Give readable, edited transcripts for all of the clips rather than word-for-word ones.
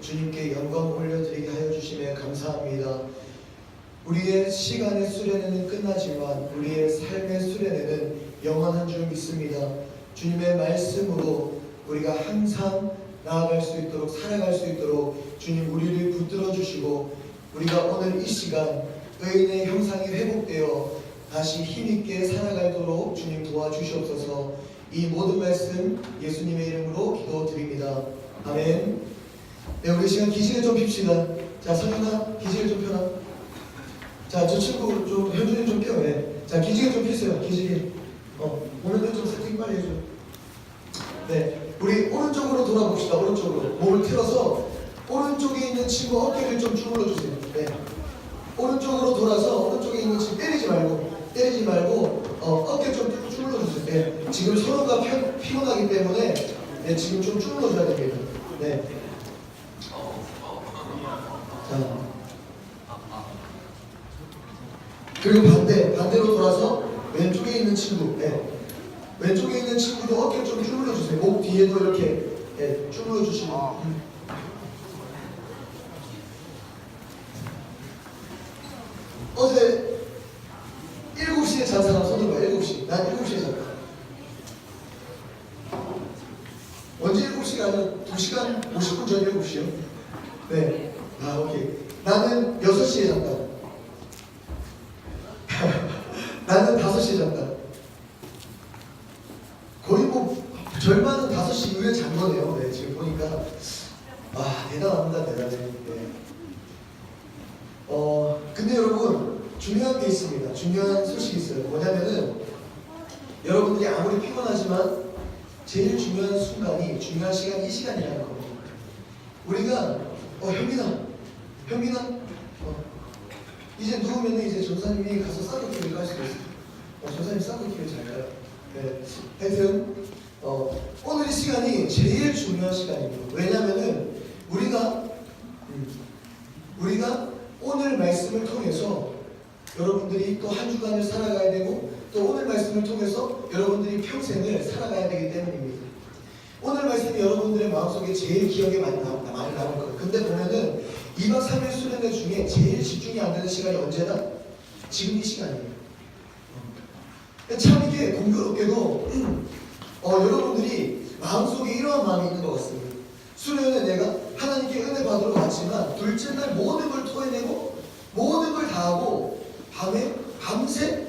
주님께 영광 올려드리게 하여 주심에 감사합니다. 우리의 시간의 수련회는 끝나지만 우리의 삶의 수련회는 영원한 줄 믿습니다. 주님의 말씀으로 우리가 항상 나아갈 수 있도록, 살아갈 수 있도록 주님 우리를 붙들어 주시고, 우리가 오늘 이 시간 의인의 형상이 회복되어 다시 힘있게 살아가도록 주님 도와주시옵소서. 이 모든 말씀 예수님의 이름으로 기도드립니다. 아멘. 네, 우리 시간 기지개 좀 핍시다. 자, 성현아, 기지개 좀 펴라. 자, 저 친구 좀, 현준이 좀 펴. 네. 자, 기지개 좀 피세요. 기지개. 오늘도 좀 세팅 빨리 해줘. 네, 우리 오른쪽으로 돌아봅시다. 오른쪽으로 몸을 틀어서 오른쪽에 있는 친구 어깨를 좀 주물러 주세요. 네, 오른쪽으로 돌아서 오른쪽에 있는 친구 때리지 말고 어깨 좀 주물러 주세요. 네, 지금 서로가 피곤하기 때문에 네, 지금 좀 주물러 줘야 됩니다. 네. 자, 그리고 반대로 돌아서 왼쪽에 있는 친구, 네, 왼쪽에 있는 친구도 어깨 좀 주물러 주세요. 목 뒤에도 이렇게 네, 주물러 주시고. 어제 7시에 잔 사람 손을 봐. 7시. 난 7시에 잤다. 언제 7시가 아니라 2시간 50분 전 7시요? 네. 아, 오케이. 나는 6시에 잤다. 나는 5시에 잤다. 거의 뭐 절반은 5시 이후에 잔 거네요. 네, 지금 보니까. 아, 대단합니다. 대단해. 네. 근데 여러분, 중요한 게 있습니다. 중요한 소식이 있어요. 뭐냐면은 여러분들이 아무리 피곤하지만 제일 중요한 순간이, 중요한 시간이 이 시간이라는 겁니다. 우리가 현민아 이제 누우면 이제 전사님이 가서 쌀국기를 깔 수가 있어요. 전사님 쌀국기를 잘 까요. 네. 하여튼 오늘 이 시간이 제일 중요한 시간입니다. 왜냐면은 우리가 오늘 말씀을 통해서 여러분들이 또 한 주간을 살아가야 되고, 또 오늘 말씀을 통해서 여러분들이 평생을 살아가야 되기 때문입니다. 오늘 말씀이 여러분들의 마음속에 제일 기억에 많이 남을 거예요. 근데 보면은 2박 3일 수련회 중에 제일 집중이 안 되는 시간이 언제다? 지금 이 시간이에요. 참 이게 공교롭게도 여러분들이 마음속에 이러한 마음이 있는 것 같습니다. 수련회 내가 하나님께 은혜 받으러 왔지만 둘째 날 모든 걸 토해내고 모든 걸 다 하고 밤새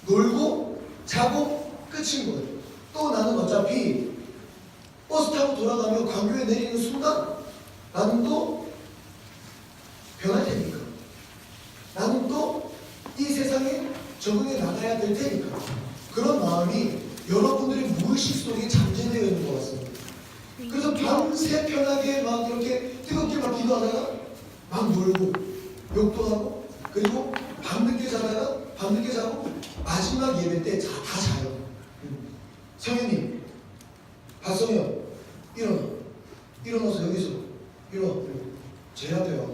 놀고 자고 끝인 거예요. 또 나는 어차피 버스 타고 돌아가며 광교에 내리는 순간 나는 또 변할 테니까, 나는 또 이 세상에 적응해 나가야 될 테니까, 그런 마음이 여러분들의 무의식 속에 잠재되어 있는 것 같습니다. 그래서 밤새 편하게 막 이렇게 뜨겁게 막 기도하다가 막 놀고 욕도 하고, 그리고 밤늦게 자고 마지막 예배 때 다 자요. 성현이, 박성현, 일어나서 여기서 일어나. 제일 앞에 와.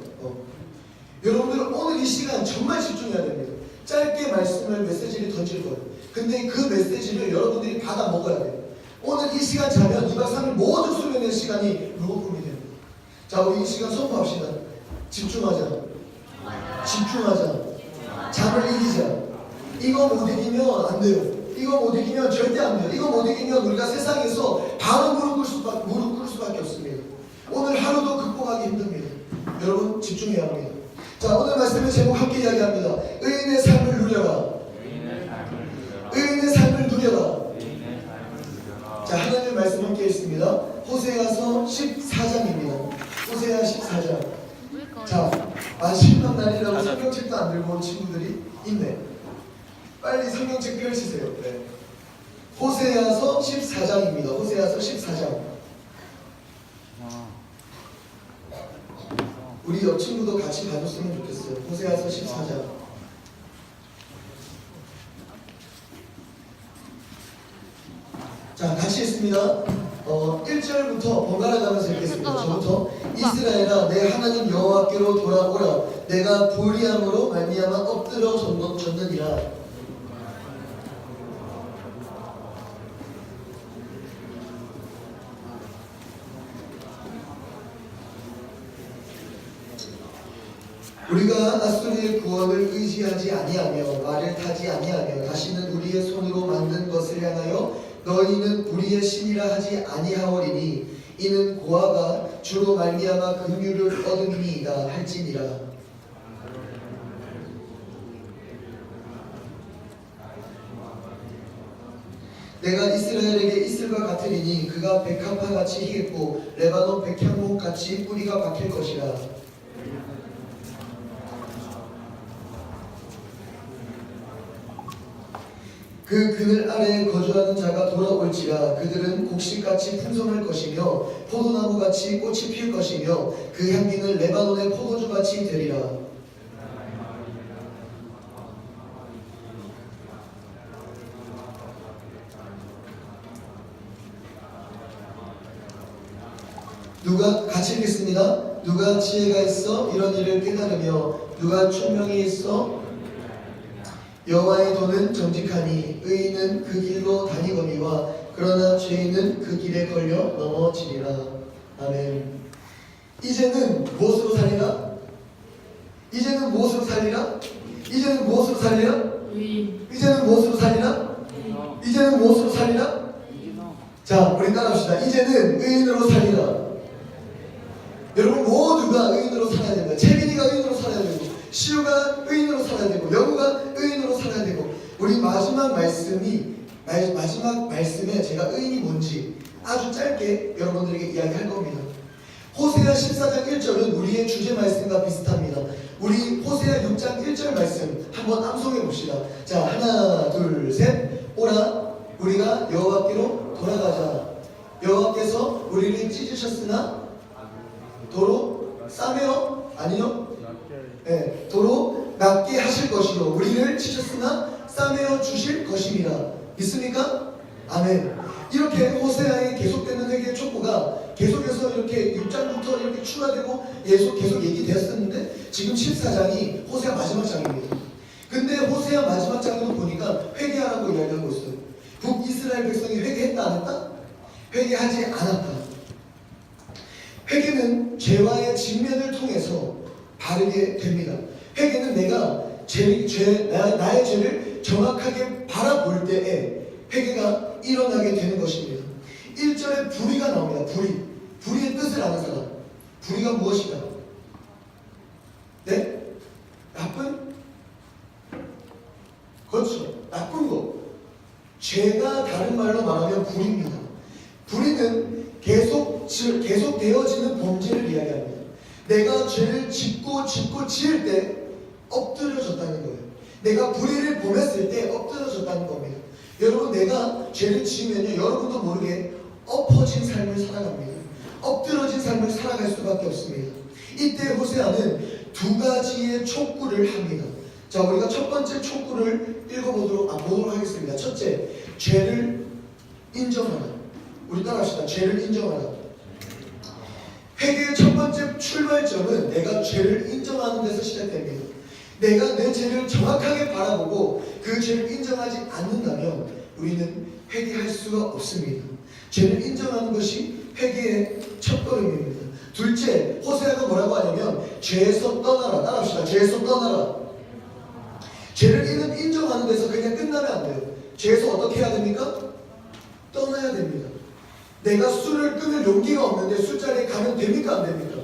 여러분들 오늘 이 시간 정말 집중해야 됩니다. 짧게 메시지를 던질 거예요. 근데 그 메시지를 여러분들이 받아 먹어야 돼요. 오늘 이 시간 자면 2박 3일 모든 수련의 시간이 무거움이 됩니다. 자, 우리 이 시간 선포합시다. 집중하자. 잠을 이기자. 이거 못 이기면 안 돼요. 이거 못 이기면 절대 안 돼요. 이거 못 이기면 우리가 세상에서 바로 무릎 꿇을 수밖에 없습니다. 오늘 하루도 극복하기 힘듭니다. 여러분 집중해야 합니다. 자, 오늘 말씀의 제목 함께 이야기합니다. 의인의 삶을 누려라. 의인의 삶을 누려라. 자, 하나님의 말씀 함께 있습니다. 호세아서 14장입니다. 호세아 14장. 자, 마지막 날이라고 성경책도 안 들고 온 친구들이 있네. 빨리 성경책 펼치세요. 네. 호세아서 14장입니다. 호세아서 14장. 우리 옆 친구도 같이 봐줬으면 좋겠어요. 호세아서 14장. 자, 같이 있습니다. 1절부터 번갈아 가면서 읽겠습니다. 저부터. 이스라엘아, 내 하나님 여호와께로 돌아오라. 내가 불의함으로 말미암아 엎드려 졌느니라. 우리가 앗소리의 구원을 의지하지 아니하며 말을 타지 아니하며 다시는 우리의 손으로 만든 것을 향하여 너희는 우리의 신이라 하지 아니하오리니 이는 고아가 주로 말미암아 긍휼을 얻음이니이다 할지니라. 내가 이스라엘에게 이슬과 같으리니 그가 백합화같이 희겠고 레바논 백향목같이 뿌리가 박힐 것이라. 그 그늘 아래에 거주하는 자가 돌아올지라. 그들은 곡식같이 풍성할 것이며 포도나무같이 꽃이 필 것이며 그 향기는 레바논의 포도주같이 되리라. 누가 같이 읽겠습니다. 누가 지혜가 있어 이런 일을 깨달으며 누가 총명이 있어 여호와의 도는 정직하니 의인은 그 길로 다니거니와 그러나 죄인은 그 길에 걸려 넘어지리라. 아멘. 이제는 무엇으로 살리라? 이제는 무엇으로 살리라? 이제는 무엇으로 살리라? 이제는 무엇으로 살리라? 이제는 무엇으로 살리라? 자, 우리 따라합시다. 이제는 의인으로 살리라. 여러분 모두가 의인으로 살아야 됩니다. 채민이가 의인으로 살아야 되고, 시우가 의인으로 살아야 되고, 여우가 의인으로 살아야 되고. 우리 마지막 말씀에 제가 의인이 뭔지 아주 짧게 여러분들에게 이야기할 겁니다. 호세아 14장 1절은 우리의 주제 말씀과 비슷합니다. 우리 호세아 6장 1절 말씀 한번 암송해 봅시다. 자, 하나 둘 셋. 오라 우리가 여호와께로 돌아가자. 여호와께서 우리를 찢으셨으나 도로 싸매어 아니요 네, 도로 낫게 하실 것이요 우리를 치셨으나 싸매어 주실 것입니다. 믿습니까? 아멘. 이렇게 호세아의 계속되는 회개의 촉구가 계속해서 이렇게 6장부터 이렇게 추가되고 계속 얘기되었었는데 지금 14장이 호세아 마지막 장입니다. 근데 호세아 마지막 장으로 보니까 회개하라고 이야기하고 있어요. 북이스라엘 백성이 회개했다 안 했다? 회개하지 않았다. 회개는 죄와의 직면을 통해서 바르게 됩니다. 회개는 내가 나의 죄를 정확하게 바라볼 때에 회개가 일어나게 되는 것입니다. 1절에 불의가 나옵니다. 불의의 뜻을 아는 사람. 불의가 무엇이다? 네? 나쁜? 그렇죠. 나쁜 거. 죄가 다른 말로 말하면 불의입니다. 불의는 계속 되어지는 범죄를 이야기합니다. 내가 죄를 짓고 지을 때 엎드려졌다는 거예요. 내가 불의를 범했을 때 엎드려졌다는 겁니다. 여러분 내가 죄를 지으면요 여러분도 모르게 엎어진 삶을 살아갑니다. 엎드러진 삶을 살아갈 수밖에 없습니다. 이때 호세아는 두 가지의 촉구를 합니다. 자, 우리가 첫 번째 촉구를 보도록 하겠습니다. 첫째, 죄를 인정하라. 우리 따라합시다. 죄를 인정하라. 회개의 첫 번째 출발점은 내가 죄를 인정하는 데서 시작됩니다. 내가 내 죄를 정확하게 바라보고 그 죄를 인정하지 않는다면 우리는 회개할 수가 없습니다. 죄를 인정하는 것이 회개의 첫걸음입니다. 둘째, 호세아가 뭐라고 하냐면 죄에서 떠나라. 따라합시다. 죄에서 떠나라. 죄를 인정하는 데서 그냥 끝나면 안 돼요. 죄에서 어떻게 해야 됩니까? 떠나야 됩니다. 내가 술을 끊을 용기가 없는데 술자리에 가면 됩니까? 안 됩니까?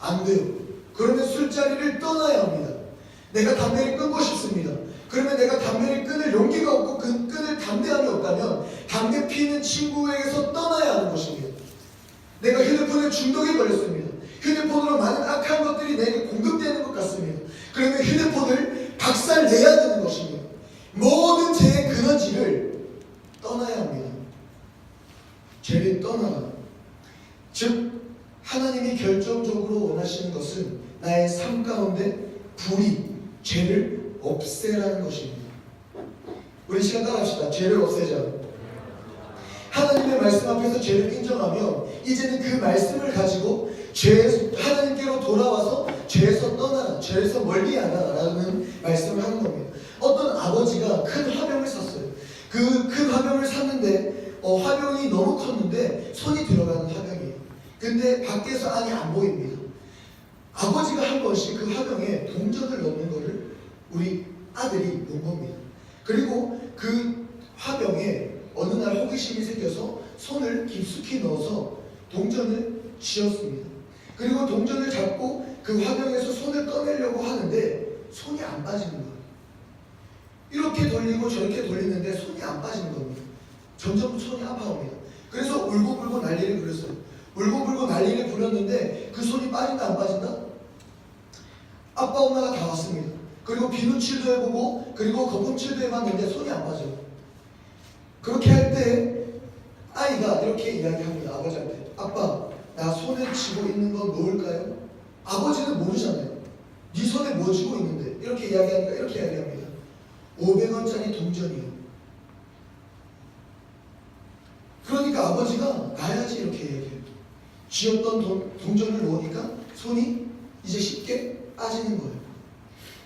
안 돼요. 그러면 술자리를 떠나야 합니다. 내가 담배를 끊고 싶습니다. 그러면 내가 담배를 끊을 용기가 없고 끊을 담대함이 없다면 담배 피는 친구에게서 떠나야 하는 것입니다. 내가 휴대폰에 중독에 걸렸습니다. 휴대폰으로 많은 악한 것들이 내게 공급되는 것 같습니다. 그러면 휴대폰을 박살내야 되는 것입니다. 모든 죄의 근원지를 떠나야 합니다. 죄를 떠나라. 즉 하나님이 결정적으로 원하시는 것은 나의 삶 가운데 죄를 없애라는 것입니다. 우리 시간 따라합시다. 죄를 없애자. 하나님의 말씀 앞에서 죄를 인정하며 이제는 그 말씀을 가지고 하나님께로 돌아와서 죄에서 떠나라, 죄에서 멀리하라 라는 말씀을 하는 겁니다. 어떤 아버지가 큰 화병을 샀어요. 그 큰 화병을 샀는데 화병이 너무 컸는데 손이 들어가는 화병이에요. 근데 밖에서 안이 안 보입니다. 아버지가 한 번씩 그 화병에 동전을 넣는 거를 우리 아들이 본 겁니다. 그리고 그 화병에 어느 날 호기심이 생겨서 손을 깊숙이 넣어서 동전을 쥐었습니다. 그리고 동전을 잡고 그 화병에서 손을 꺼내려고 하는데 손이 안 빠지는 거예요. 이렇게 돌리고 저렇게 돌리는데 손이 안 빠지는 겁니다. 점점 손이 아파옵니다. 그래서 울고불고 난리를 부렸어요. 울고불고 난리를 부렸는데 그 손이 빠진다 안 빠진다? 아빠 엄마가 다 왔습니다. 그리고 비누칠도 해보고 그리고 거품칠도 해봤는데 손이 안 빠져요. 그렇게 할 때 아이가 이렇게 이야기합니다. 아버지한테. 아빠, 나 손에 쥐고 있는 거 놓을까요? 아버지는 모르잖아요. 네 손에 뭐 쥐고 있는데? 이렇게 이야기하니까 이렇게 이야기합니다. 500원짜리 동전이요. 그러니까 아버지가 놔야지 이렇게 얘기해요. 쥐었던 동전을 놓으니까 손이 이제 쉽게 빠지는 거예요.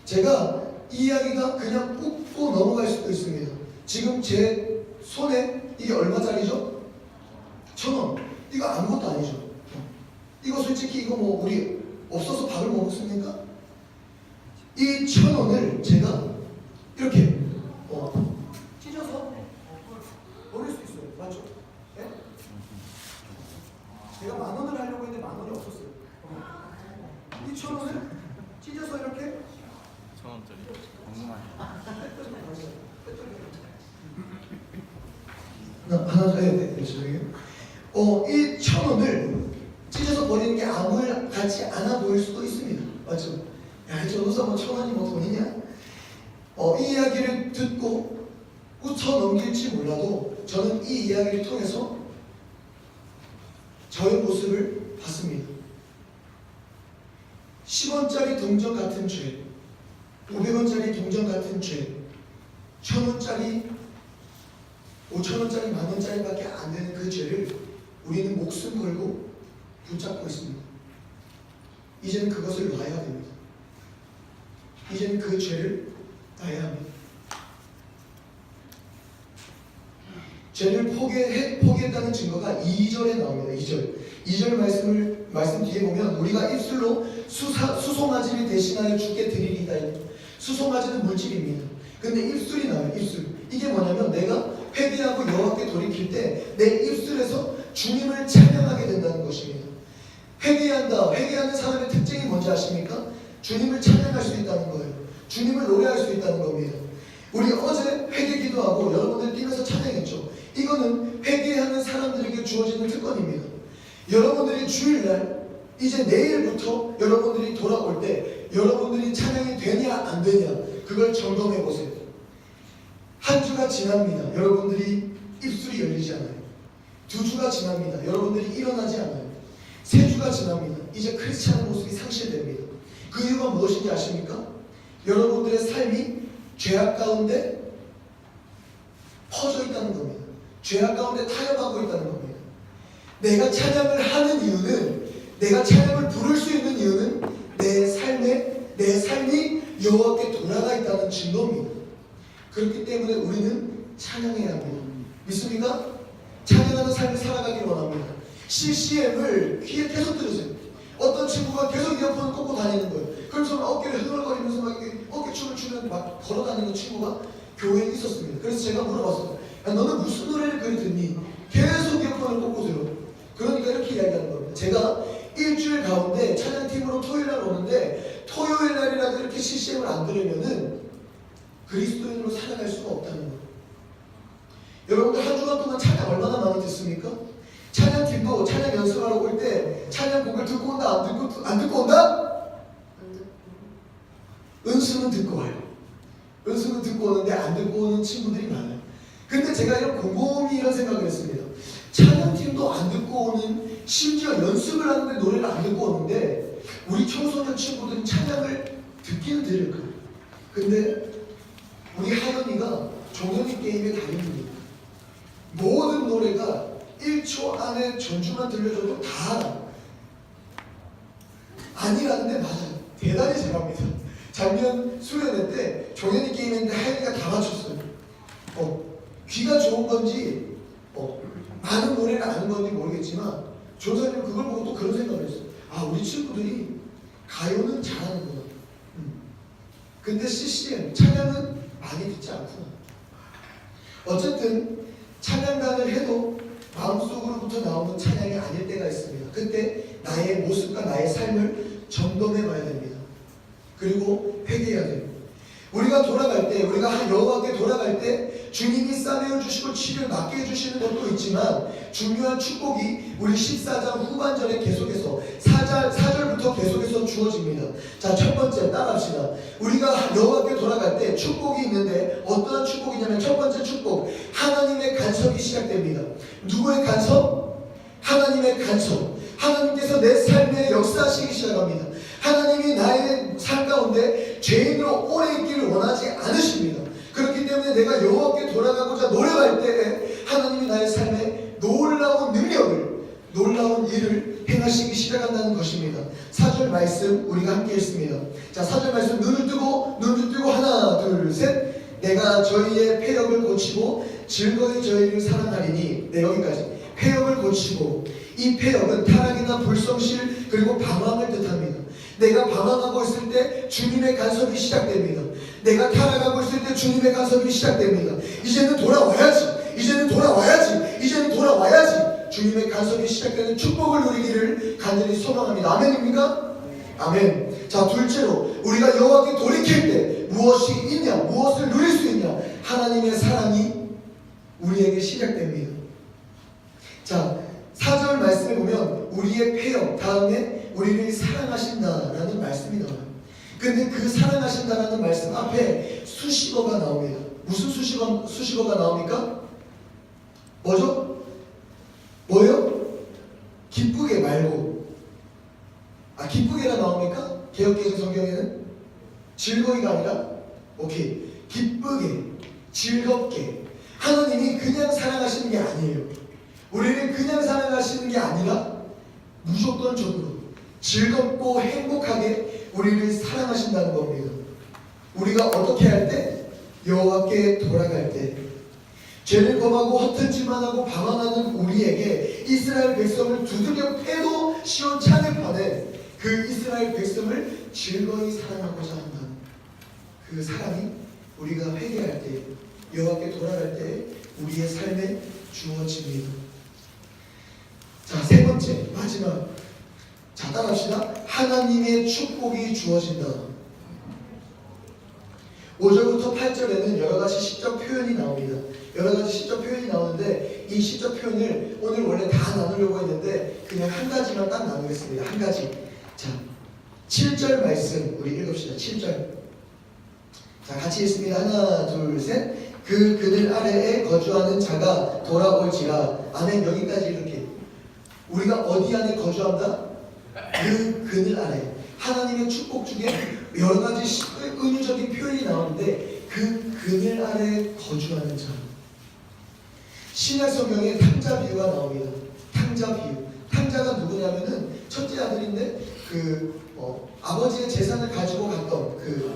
제가 이 이야기가 그냥 웃고 넘어갈 수도 있습니다. 지금 제 손에 이게 얼마짜리죠? 1,000원. 이거 아무것도 아니죠. 이거 솔직히 이거 뭐 우리 없어서 밥을 못 먹습니까? 이 1,000원을 제가 이렇게 찢어서 버릴 수 있어요. 맞죠? 네? 제가 10,000원을 하려고 했는데 10,000원이 없었어요. 이 1,000원을 찢어서 이렇게 1,000원짜리 궁금하네. 하나 더 해야 돼. 죄송해요. 이 1,000원을 찢어서 버리는 게 아무렇지 않아 보일 수도 있습니다. 맞죠? 야, 저로서 뭐 1,000원이 뭐 돈이냐? 이 이야기를 듣고 웃어 넘길지 몰라도 저는 이 이야기를 통해서 저의 모습을 봤습니다. 10원짜리 동전 같은 죄, 500원짜리 동전 같은 죄, 1,000원짜리, 5,000원짜리, 10,000원짜리밖에 안 되는 그 죄를 우리는 목숨 걸고 붙잡고 있습니다. 이제는 그것을 놔야 됩니다. 이제는 그 죄를 놔야 합니다. 죄를 포기했다는 증거가 2절에 나옵니다. 2절 말씀 뒤에 보면 우리가 입술로 수송아지를 대신하여 주께 드리리다. 수송아지는 물질입니다. 근데 입술이 나와요. 입술. 이게 뭐냐면 내가 회개하고 여호와께 돌이킬 때 내 입술에서 주님을 찬양하게 된다는 것입니다. 회개하는 사람의 특징이 뭔지 아십니까? 주님을 찬양할 수 있다는 거예요. 주님을 노래할 수 있다는 겁니다. 우리 어제 회개 기도하고 여러분들 뛰면서 찬양했죠. 이거는 회개하는 사람들에게 주어지는 특권입니다. 여러분들이 주일날 이제 내일부터 여러분들이 돌아올 때 여러분들이 찬양이 되냐 안 되냐 그걸 점검해 보세요. 한 주가 지납니다. 여러분들이 입술이 열리지 않아요. 2주가 지납니다. 여러분들이 일어나지 않아요. 3주가 지납니다. 이제 크리스찬의 모습이 상실됩니다. 그 이유가 무엇인지 아십니까? 여러분들의 삶이 죄악 가운데 퍼져 있다는 겁니다. 죄악 가운데 타협하고 있다는 겁니다. 내가 찬양을 하는 이유는, 내가 찬양을 부를 수 있는 이유는 내 삶이 여호와께 돌아가 있다는 증거입니다. 그렇기 때문에 우리는 찬양해야 합니다. 믿습니까? 찬양하는 삶을 살아가길 원합니다. CCM을 귀에 계속 들으세요. 어떤 친구가 계속 이어폰을 꽂고 다니는 거예요. 그래서 어깨를 흐물거리면서 막 어깨춤을 추면서 막 걸어다니는 친구가 교회에 있었습니다. 그래서 제가 물어봤어요. 야, 너는 무슨 노래를 그리 듣니? 계속 이어폰을 꽂고 들어. 그러니까 이렇게 이야기하는 겁니다. 제가 일주일 가운데 찬양팀으로 토요일날 오는데 토요일날이라도 이렇게 CCM을 안 들으면은 그리스도인으로 살아갈 수가 없다는 거예요. 여러분들 한 주간 동안 찬양 얼마나 많이 듣습니까? 찬양팀도 찬양 연습하러 올 때 찬양곡을 듣고 온다 안 듣고 온다? 은수는 듣고 와요. 은수는 듣고 오는데 안 듣고 오는 친구들이 많아요. 근데 제가 곰곰이 이런 생각을 했습니다. 찬양팀도 안 듣고 오는, 심지어 연습을 하는데 노래를 안 듣고 오는데 우리 청소년 친구들은 찬양을 듣기는 들을 거예요. 근데 우리 하연이가 종현이 게임의 달인입니다. 모든 노래가 1초 안에 전주만 들려줘도 다 알아요. 아니라는데 맞아요. 대단히 잘합니다. 작년 수련회 때 종현이 게임했는데 하연이가 다 맞췄어요. 귀가 좋은 건지 많은 노래를 아는 건지 모르겠지만 조사님 그걸 보고 또 그런 생각을 했어요. 아, 우리 친구들이 가요는 잘하는구나. 근데 CCM, 찬양은 많이 듣지 않구나. 어쨌든 찬양단을 해도 마음속으로부터 나오는 찬양이 아닐 때가 있습니다. 그때 나의 모습과 나의 삶을 점검해 봐야 됩니다. 그리고 회개해야 됩니다. 우리가 돌아갈 때, 우리가 여호와께 돌아갈 때 주님이 싸매어 주시고 치료를 맡게 해주시는 것도 있지만 중요한 축복이 우리 14장 후반전에 계속해서 4절부터 계속해서 주어집니다. 자, 첫 번째 따라합시다. 우리가 여호와께 돌아갈 때 축복이 있는데 어떠한 축복이냐면 첫 번째 축복, 하나님의 간섭이 시작됩니다. 누구의 간섭? 하나님의 간섭. 하나님께서 내 삶에 역사하시기 시작합니다. 하나님이 나의 삶 가운데 죄인으로 오래 있기를 원하지 않으십니다. 그렇기 때문에 내가 여호와께 돌아가고자 노력할 때 하나님이 나의 삶에 놀라운 능력을, 놀라운 일을 행하시기 시작한다는 것입니다. 4절 말씀 우리가 함께 읽습니다. 자, 4절 말씀 눈을 뜨고 하나 둘 셋. 내가 저희의 패역을 고치고 즐거이 저희를 사랑하리니. 네, 여기까지. 패역을 고치고, 이 패역은 타락이나 불성실 그리고 방황을 뜻합니다. 내가 방황하고 있을 때 주님의 간섭이 시작됩니다. 내가 타락하고 있을 때 주님의 간섭이 시작됩니다. 이제는 돌아와야지. 이제는 돌아와야지. 주님의 간섭이 시작되는 축복을 누리기를 간절히 소망합니다. 아멘입니까? 아멘. 자, 둘째로 우리가 여호와께 돌이킬 때 무엇이 있냐, 무엇을 누릴 수 있냐, 하나님의 사랑이 우리에게 시작됩니다. 자, 4절 말씀에 보면 우리의 패역 다음에 우리를 사랑하신다라는 말씀이 나와요. 근데 그 사랑하신다라는 말씀 앞에 수식어가 나옵니다. 무슨 수식어가 나옵니까? 뭐죠? 뭐요? 기쁘게 말고. 기쁘게가 나옵니까? 개역개정 성경에는 즐거이가 아니라, 오케이, 기쁘게, 즐겁게. 하나님이 그냥 사랑하시는 게 아니에요. 우리를 그냥 사랑하시는 게 아니라 무조건적으로 즐겁고 행복하게 우리를 사랑하신다는 겁니다. 우리가 어떻게 할 때? 여호와께 돌아갈 때. 죄를 범하고 허튼짓만 하고 방황하는 우리에게 이스라엘 백성을 두들겨 패도 시원찮을 판에 그 이스라엘 백성을 즐거이 사랑하고자 한다는 그 사랑이 우리가 회개할 때, 여호와께 돌아갈 때 우리의 삶에 주어집니다. 자, 세 번째, 마지막. 자, 따라합시다. 하나님의 축복이 주어진다. 5절부터 8절에는 여러가지 시적 표현이 나옵니다. 여러가지 시적 표현이 나오는데 이 시적 표현을 오늘 원래 다 나누려고 했는데 그냥 한 가지만 딱 나누겠습니다. 한 가지. 자, 7절 말씀 우리 읽읍시다. 7절. 자, 같이 읽습니다. 하나 둘 셋. 그 그늘 아래에 거주하는 자가 돌아올지라. 아멘. 여기까지 이렇게. 우리가 어디 안에 거주한다? 그 그늘 아래. 하나님의 축복 중에 여러 가지 은유적인 표현이 나오는데 그 그늘 아래 거주하는 자. 신약 성경에 탕자 비유가 나옵니다. 탕자 비유. 탕자가 누구냐면은 첫째 아들인데 아버지의 재산을 가지고 갔던 그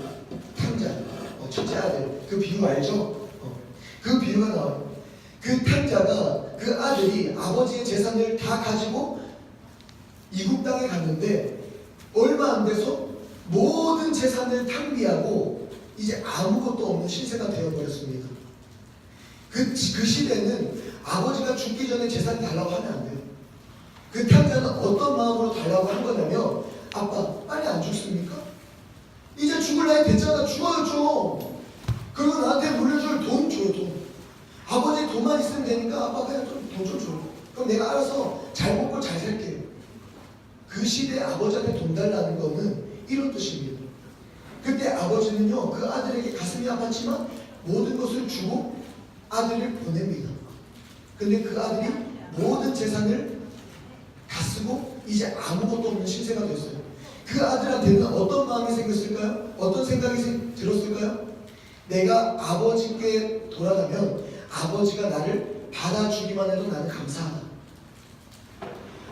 탕자, 첫째 아들. 그 비유 알죠? 그 비유가 나와요. 그 탕자가, 그 아들이 아버지의 재산을 다 가지고 이국 땅에 갔는데 얼마 안 돼서 모든 재산을 탕비하고 이제 아무것도 없는 신세가 되어버렸습니다. 그 시대는 아버지가 죽기 전에 재산 달라고 하면 안 돼요. 그 탕자는 어떤 마음으로 달라고 한 거냐면, 아빠 빨리 안 죽습니까? 이제 죽을 나이 됐잖아. 죽어요 좀. 그리고 나한테 물려줄 돈 줘요. 돈. 아버지 돈만 있으면 되니까 아빠 그냥 좀 돈 좀 줘. 그럼 내가 알아서 잘 먹고 잘 살게요. 그 시대에 아버지한테 돈 달라는 거는 이런 뜻입니다. 그때 아버지는요, 그 아들에게 가슴이 아팠지만 모든 것을 주고 아들을 보냅니다. 근데 그 아들이 모든 재산을 다 쓰고 이제 아무것도 없는 신세가 됐어요. 그 아들한테는 어떤 마음이 생겼을까요? 어떤 생각이 들었을까요? 내가 아버지께 돌아가면 아버지가 나를 받아주기만 해도 나는 감사하다.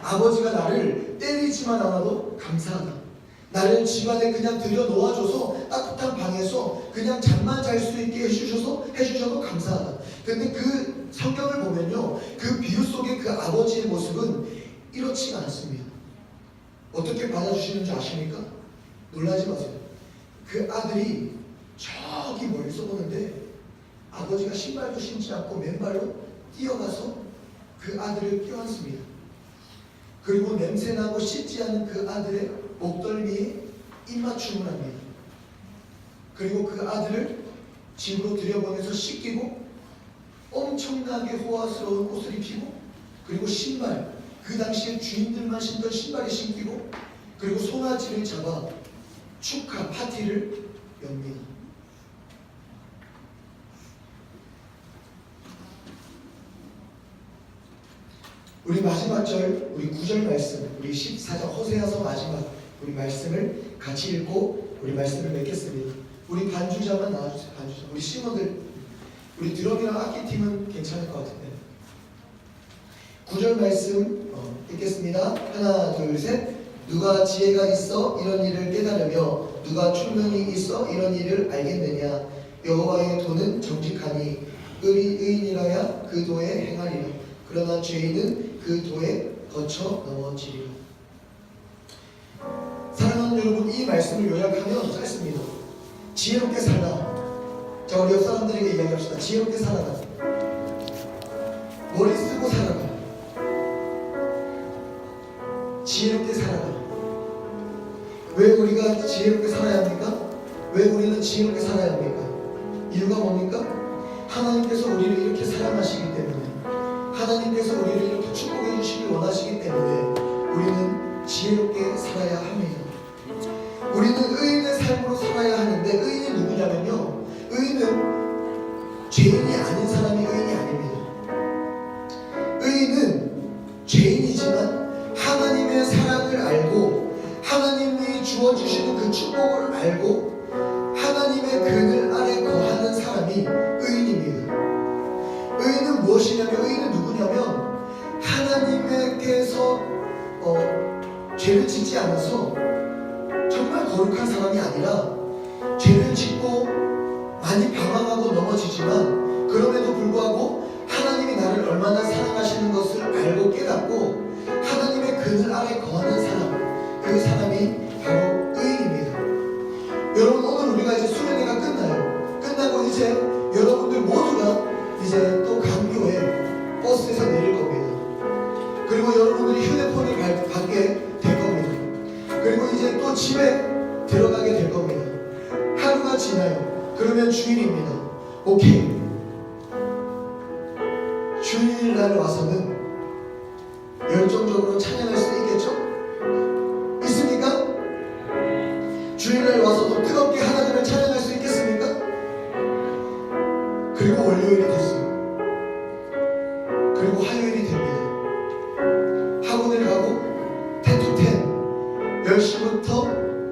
아버지가 나를 때리지만 않아도 감사하다. 나를 집안에 그냥 들여놓아줘서 따뜻한 방에서 그냥 잠만 잘 수 있게 해주셔도 감사하다. 근데 그 성경을 보면요, 그 비유 속에 그 아버지의 모습은 이렇지가 않습니다. 어떻게 받아주시는 줄 아십니까? 놀라지 마세요. 그 아들이 저기 멀리서 보는데 아버지가 신발도 신지 않고 맨발로 뛰어가서 그 아들을 껴안습니다. 그리고 냄새나고 씻지 않은 그 아들의 목덜미에 입맞춤을 합니다. 그리고 그 아들을 집으로 들여보내서 씻기고 엄청나게 호화스러운 옷을 입히고 그리고 신발, 그 당시에 주인들만 신던 신발을 신기고 그리고 송아지를 잡아 축하 파티를 엽니다. 우리 마지막 절, 우리 9절 말씀, 우리 14장 호세아서 마지막 우리 말씀을 같이 읽고 우리 말씀을 맺겠습니다. 우리 반주자만 나와주세요. 반주자. 우리 신호들, 우리 드럼이랑 악기팀은 괜찮을 것 같은데. 9절 말씀 읽겠습니다. 하나, 둘, 셋. 누가 지혜가 있어 이런 일을 깨달으며 누가 총명이 있어 이런 일을 알겠느냐. 여호와의 도는 정직하니 의인이라야 그 도에 행하리라. 그러나 죄인은 그 도에 거쳐 넘어지리라. 사랑하는 여러분, 이 말씀을 요약하면 짧습니다. 지혜롭게 살라. 자, 우리 옆 사람들에게 이야기합시다. 지혜롭게 살아라. 머리 쓰고 살아라. 지혜롭게 살아라. 왜 우리가 지혜롭게 살아야 합니까? 왜 우리는 지혜롭게 살아야 합니까? 이유가 뭡니까? 하나님께서 우리를 이렇게 사랑하시기 때문에, 하나님께서 우리를 이렇게 축복해 주시길 원하시기 때문에 우리는 지혜롭게 살아야 합니다. 우리는 의인의 삶으로 살아야 하는데, 의인이 누구냐면요, 의인은 죄인이 아닌 사람이 의인이 아닙니다. 의인은 죄인이지만 하나님의 사랑을 알고 하나님이 주어주시는 그 축복을 알고 하나님의 그늘 아래 거하는 사람이 의인입니다. 의인은 무엇이냐면, 의인은 누구냐면 하나님께서 죄를 짓지 않아서 정말 거룩한 사람이 아니라 죄를 짓고 많이 방황하고 넘어지지만 그럼에도 불구하고 하나님이 나를 얼마나 사랑하시는 것을 알고 깨닫고 하나님의 그늘 아래 거하는 사람, 그 사람이 바로 의인입니다. 여러분, 오늘 우리가 이제 수련회가 끝나요. 끝나고 이제 여러분들 모두가 이제 또 강교에 버스에서 내릴 겁니다. 그리고 여러분들이 휴대폰을 받게 될 겁니다. 그리고 이제 또 집에 들어가게 될 겁니다. 하루가 지나요. 그러면 주일입니다. 오케이. 주일날 와서는 열정적으로 찬양할 수 있겠죠? 있습니까? 주일날 와서도 뜨겁게 하나님을 찬양할 수 있겠습니까? 그리고 월요일이 됐어요. 그리고 화요일이 됩니다. 학원을 가고 10to 10, 10시부터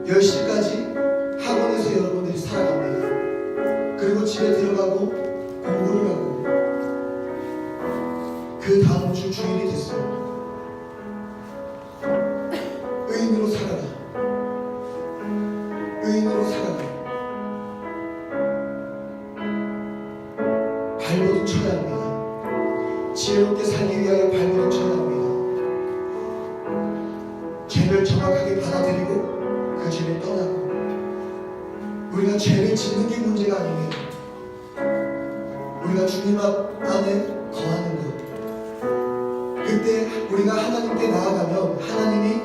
10시까지 학원에서 여러분들이 살아갑니다. 그리고 집에 들어가고 공부를 하고 그 다음 주 주일이 됐어요. 의인으로 살아라. 의인으로 살아라. 발버둥 쳐야 합니다. 지혜롭게 살기 위하여 발버둥 쳐야 합니다. 죄를 정확하게 받아들이고 그 죄를 떠나고. 우리가 죄를 짓는 게 문제가 아닙니다. 우리가 주님 안에 거하는 것. 그때 우리가 하나님께 나아가면 하나님이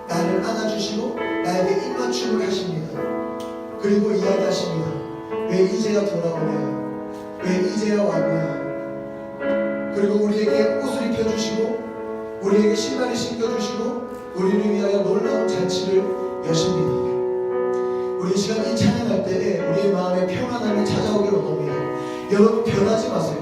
나를 안아주시고 나에게 입맞춤을 하십니다. 그리고 이야기하십니다. 왜 이제야 돌아오냐? 왜 이제야 왔냐? 그리고 우리에게 옷을 입혀주시고 우리에게 신발을 신겨주시고 우리를 위하여 놀라운 잔치를 여십니다. 우리 시간 이 찬양할 때에 우리의 마음에 평안함이 찾아오기를 원합니다. 여러분, 변하지 마세요.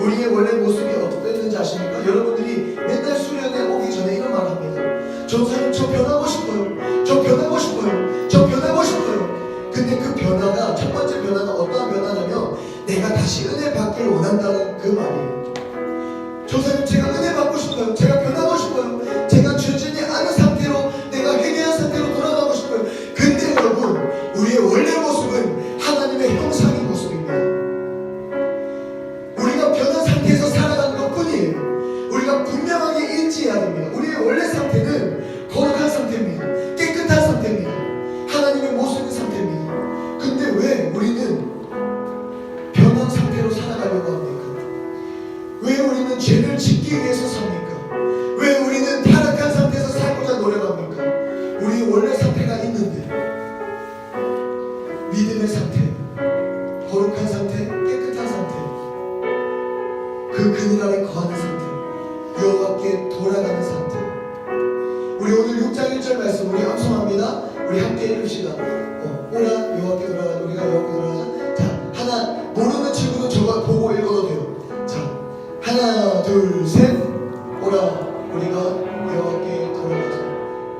우리의 원래 모습이 어땠는지 아십니까? 여러분들이 맨날 수련회 오기 전에 이런 말 합니다. 전사님, 저 변하고 싶어요. 저 변하고 싶어요. 저 변하고 싶어요. 근데 그 변화가, 첫 번째 변화가 어떠한 변화냐면 내가 다시 은혜 받기를 원한다는 그 말이에요. 전사님, 제가 은혜 받고 싶어요. 제가 변하고 싶어요. 제가 죄진이 않은 상태로, 내가 회개한 상태로 돌아가고 싶어요. 근데 여러분, 우리의 원래 모습은 하나님의 형상의 모습입니다. 우리가 변한 상태에서 살아가는 것 뿐이에요. 우리가 분명하게 인지해야 됩니다. 우리의 원래 상태는 거룩한 상태입니다. 깨끗한 상태입니다. 하나님의 원래 상태가 있는데 믿음의 상태, 거룩한 상태, 깨끗한 상태, 그 그늘 아래 거하는 상태, 여호와께 돌아가는 상태. 우리 오늘 6장 1절 말씀 우리 암송합니다. 우리 함께 읽읍시다. 오라 여호와께 돌아가자. 우리가 여호와께 돌아가자. 자, 하나, 모르는 친구도 저거 보고 읽어도 돼요. 자, 하나 둘 셋. 오라 우리가 여호와께 돌아가자.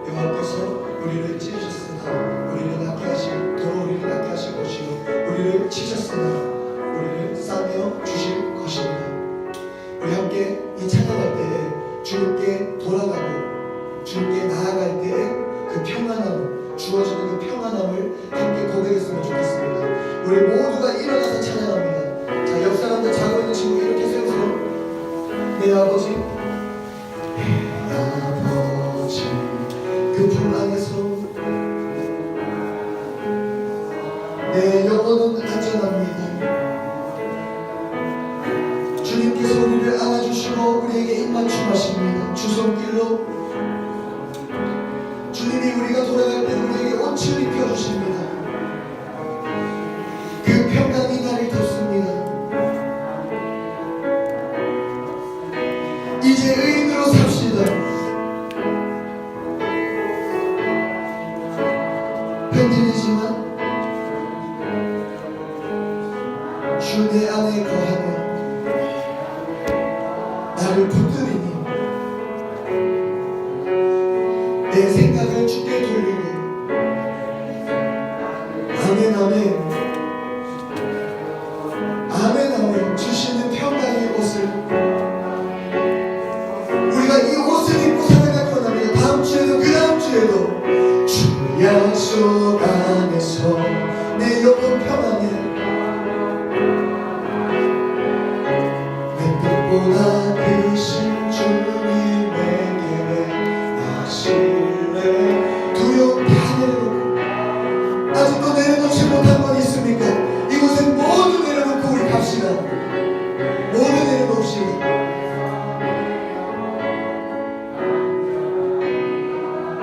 여호와께서 우리를 찢으셨으나 우리를 낫게 하실 도로 우리를 낫게 하실 것이요 우리를 치셨으나 우리를 싸매어 주실 것입니다. 우리 함께 이 찬양할 때에 주님께 돌아가고 주님께 나아갈 때에 그 평안함, 주어지는 그 평안함을 함께 고백했으면 좋겠습니다. 우리 모두가 일어나서 찬양합니다. 자, 옆 사람들 자고 있는 친구 이렇게 세우세요. 내 아버지, 내 아버지 그 품 안에서 내 영혼은 안전합니다. 주님께서 우리를 안아주시고 우리에게 입맞춤하십니다. 주 손길로 주님이 우리가 돌아갈 때 우리에게 옷을 입혀주십니다. 그 평강이 나를 덮습니다. 이제 의인으로 삽시다. 흔들리지만 주 내 안에 거하며 나를 붙들이니 내 생각을 주께 돌리고 아멘 아멘 아멘 아멘 주시는 평강의 옷을 우리가 이 옷을 입고 살아가기 원합니다. 다음 주에도 그 다음 주에도 주 약속 안에서 내 영혼 평안해 내 뜻보다 크신 주님에게 하실래 두려움 다 내려놓고 아직도 내려놓지 못한 건 있습니까? 이곳에 모두 내려놓고 우리 갑시다. 모두 내려놓읍시다.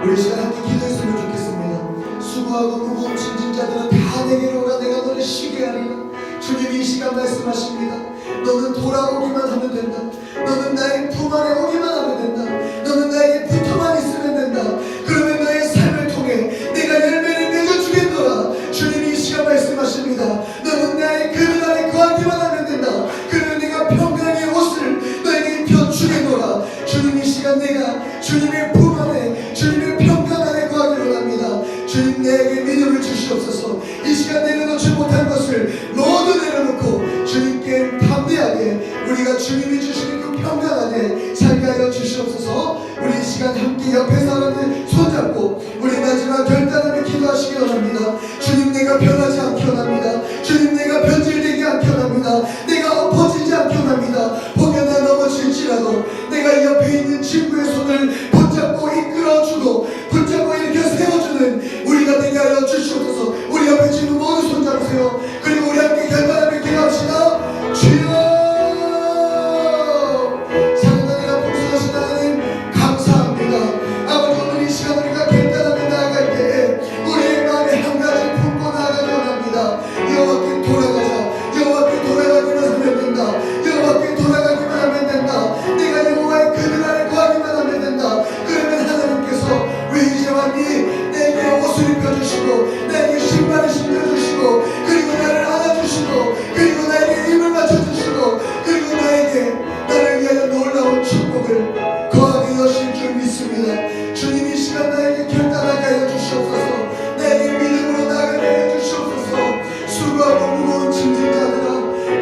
우리 시간 함께 기도했으면 좋겠습니다. 수고하고 무거운 짐진 자들은 다 내게로 오라. 내가 너를 쉬게 하리라. 주님이 이 시간 말씀하십니다. 너는 돌아오기만 하면 된다. 너는 나의 품 안에 오기만 하면 된다. 너는 나에게 붙어만 있으면 된다. 그러면 너의 삶을 통해 내가 열매를 맺어주겠노라. 주님이 이 시간 말씀하십니다. 너는 나의 그늘 안에 거하기만 하면 된다. 그러면 내가 평강의 옷을 너에게 입혀주겠노라. 주님 이 시간 내가 주님의 품 안에 주님의 평강 안에 거하기를 원합니다. 주님 내게 믿음을 주시옵소서. 이 시간 내려놓지 못한 것을 모두 내려놓고 주님께 담대하게 우리가 주님이 주시는 그 평강 안에 살게 하여 주시옵소서. 우리 이 시간 함께 옆에 사람들 손잡고 우리 마지막 결단하며 기도하시기 원합니다. 주님 내가 변하지 않기 원합니다. 주님 내가 변질되지 않기 원합니다. 내가 엎어지지 않기 원합니다. 혹여 나 넘어질지라도 내가 옆에 있는 친구의 손을 붙잡고 이끌어주고 붙잡고 일으켜 세워주는 우리가 되게 하여 주시옵소서. 우리 옆에 친구 모두 손잡으세요. 그리고 우리 함께 결단하며 기도합시다. 주여 사랑하는 복수하신 하나님 감사합니다. 아버지 오늘 이 시간 우리가 결단하며 나아갈 때에 우리의 마음에 한 가지 품고 나아가기 원합니다. 여호와께 돌아가자. 여호와께 돌아가기만 하면 된다. 여호와께 돌아가기만 하면 된다. 내가 여호와의 그늘 안에 거하기만 하면 된다. 그러면 하나님께서 왜 이제 왔니? 내게 옷을 입혀주시고 내게 신발을 신겨주시고 그리고 나를 안아주시고 그리고 나에게 입을 맞춰주시고 그리고 나를 위하여 놀라운 축복을 거하게 여실 줄 믿습니다. 주님 이 시간 나에게 결단하게 하여 주시옵소서. 나에게 믿음으로 나가게 하여 주시옵소서. 수고하고 무거운 짐진 자들아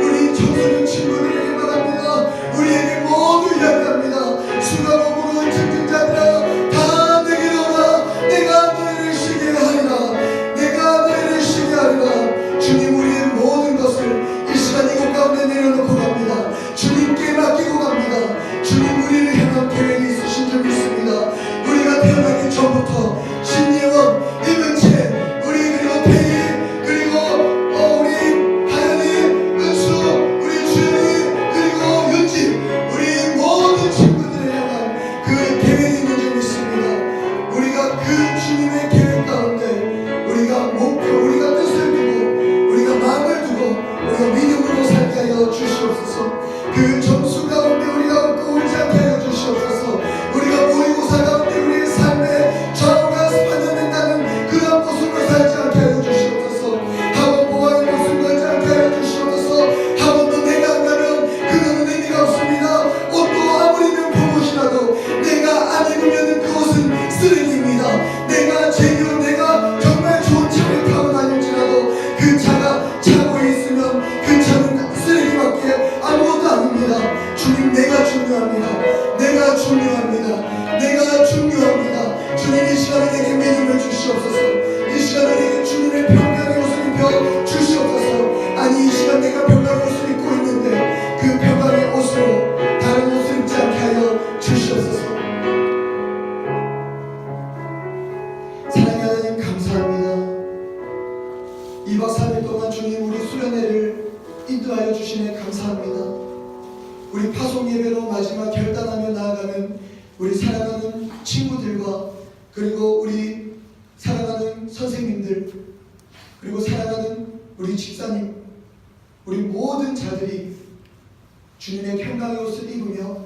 우리 청소년 친구들에게 말합니다. 우리에게 모두 이야기합니다. 수고하고 무거운 짐진 자들아 다 내게로 오라. 내가 너희를 쉬게 하리라. 내가 너희를 쉬게 하리라. 주님 우리의 모든 것을 이 시간 이곳 가운데 내려놓고 갑니다. 주님께 맡기고 갑니다. 주님 우리를 향한 계획이 있으신 줄 믿습니다. 우리가 태어나기 전부터 신예원, 이문채, 우리 그리고 태희 그리고 우리 하연이, 은수, 우리 주연이 그리고 윤지 우리 모든 친구들을 향한 그 계획이 있는 줄 믿습니다. 우리가 그 주님의 계획 그 점수 가운데 우리가 웃고 울지 않게 하여 주시옵소서. 우리가 모의고사 가운데 우리의 삶에 좌우가 판단된다는 그런 모습으로 살지 않게 하여 주시옵소서. 학원 보강의 모습을 가지 않게 하여 주시옵소서. 학원도 내가 안 가면 그거는 의미가 없습니다. 옷도 아무리 명품옷이라도 내가 안 입으면 그것은 쓰레기입니다. 내가 제대로 내가 정말 좋은 차를 타고 다닐지라도 그 차가 차고에 있으면 그 차는 쓰레기밖에 아무것도 아닙니다. 주님, 내가 중요합니다. 내가 중요합니다. 내가 중요합니다. 주님, 이 시간에 내게 믿음을 주시옵소서. 이 시간에 내게 주님의 평강의 옷을 입혀 주시옵소서. 아니, 이 시간 내가 평강의 옷을 입고 있는데 그 평강의 옷으로 다른 옷을 입지 않게 하여 주시옵소서. 사랑의 하나님, 감사합니다. 2박 3일 동안 주님 우리 수련회를 인도하여 주시네 감사합니다. 우리 파송 예배로 마지막 결단하며 나아가는 우리 사랑하는 친구들과 그리고 우리 사랑하는 선생님들 그리고 사랑하는 우리 집사님, 우리 모든 자들이 주님의 평강의 옷을 입으며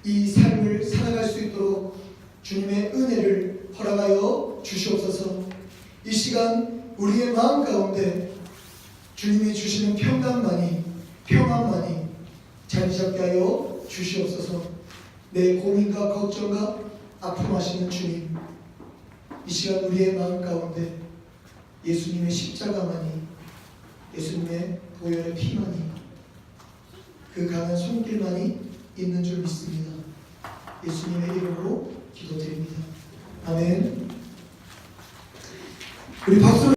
이 삶을 살아갈 수 있도록 주님의 은혜를 허락하여 주시옵소서. 이 시간 우리의 마음 가운데 주님이 주시는 평안만이 자리 잡게 하여 주시옵소서. 내 고민과 걱정과 아픔하시는 주님, 이 시간 우리의 마음 가운데 예수님의 십자가만이, 예수님의 보혈의 피만이, 그 강한 손길만이 있는 줄 믿습니다. 예수님의 이름으로 기도드립니다. 아멘. 우리 박수